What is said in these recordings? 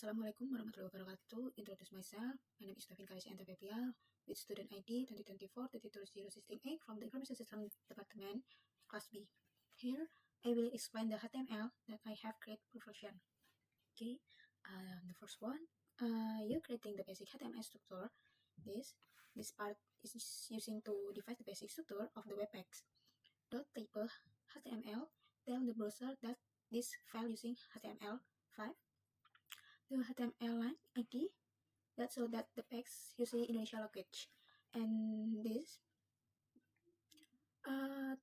Assalamualaikum warahmatullahi wabarakatuh. Introduce myself. My name is Davin Karisya Antapepia with student ID 2024-32016A from the Information System Department, Class B. Here, I will explain the HTML that I have created version. Okay, the first one, you're creating the basic HTML structure. This part is using to define the basic structure of the web page. Dot type HTML tell the browser that this file using HTML5. The HTML line ID that show that the page using Indonesia language, and this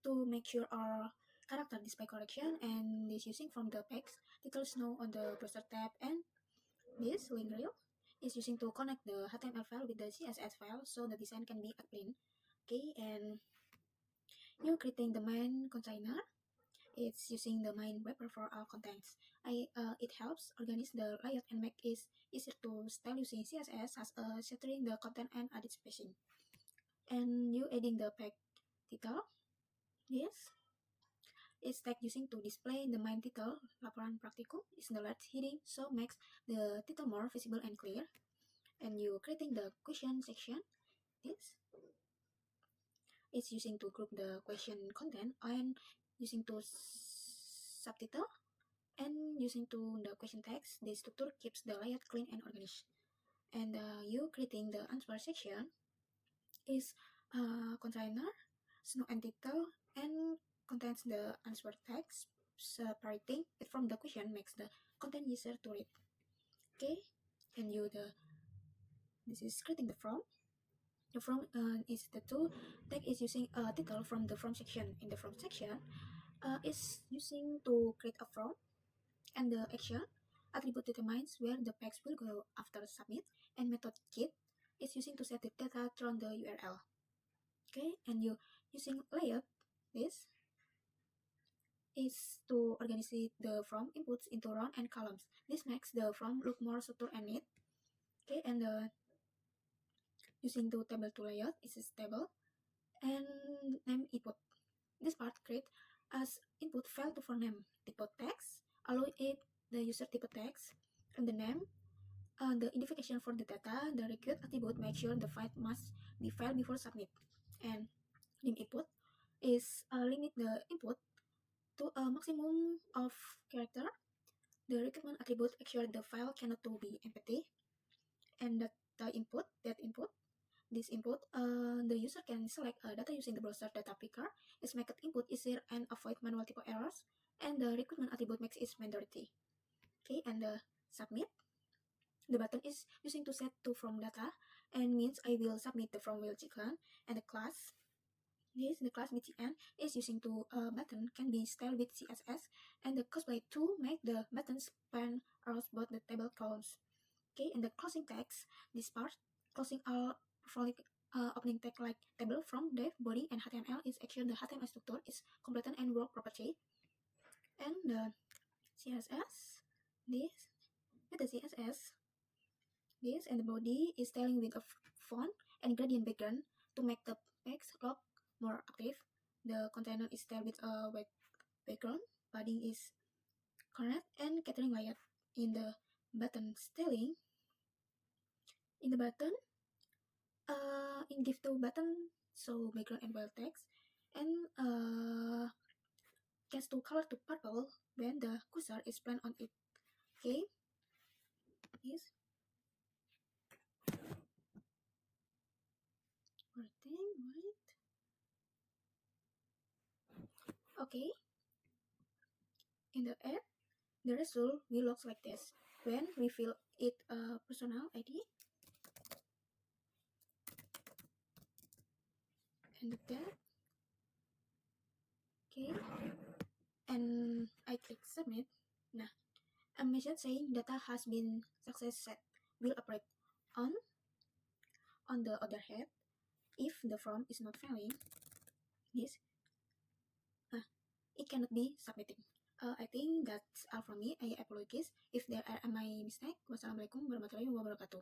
to make sure our character display correction, and this using from the page titles now on the browser tab, and this link reel is using to connect the HTML file with the CSS file so the design can be clean. Okay, and you creating the main container. It's using the main wrapper for all contents. It helps organize the layout and make it easier to style using CSS as centering the content and edit spacing. And you adding the page title. Yes, it's tag using to display the main title. Laporan praktikum is the large heading, so makes the title more visible and clear. And you creating the question section. This it's using to group the question content and using to subtitle. And using to the question text, the structure keeps the layout clean and organized. And you creating the answer section is container, snow and title, and contains the answer text. Separating it from the question makes the content easier to read. Okay, and this is creating the from. The from is the tool tag is using a title from the from section. In the from section, is using to create a from. And the action attribute determines where the page will go after submit, and method get is using to set the data from the URL. Okay, and you using layout. This is to organize the from inputs into row and columns. This makes the from look more structured and neat. Okay, and using the table to layout is table and name input. This part create as input file to for name type text, allow it the user type text, and the name, the identification for the data, the required attribute make sure the file must be filed before submit, and name input is limit the input to a maximum of character. The requirement attribute make sure the file cannot to be empty, and the input that input. This input, the user can select data using the browser data picker. It's make it input easier and avoid manual type errors. And the requirement attribute makes it mandatory. Okay, and the submit. The button is using to set to from data and means I will submit the from will chicken. And the class, the class btn is using to button can be styled with CSS, and the cosplay to make the button span across both the table columns. Okay, and the closing text, this part closing all opening tag like table from div body and HTML is actually the HTML structure is completed and work property. And the CSS, this with the CSS, this and the body is styling with a font and gradient background to make the text look more active. The container is styled with a white background. Padding is correct and catering layout. In the button styling, in the button, in give to button so background and wild text, and gets to color to purple when the cursor is placed on it. Okay, yes. Right. Okay. In the app, the result will look like this. When we fill it a personal ID, and the tab. Okay, and I click submit. Nah, a message saying data has been success set will appear on. On the other hand, if the form is not filling, yes, it cannot be submitting. I think that's all from me. I apologize if there are my mistake. Wassalamualaikum warahmatullahi wabarakatuh.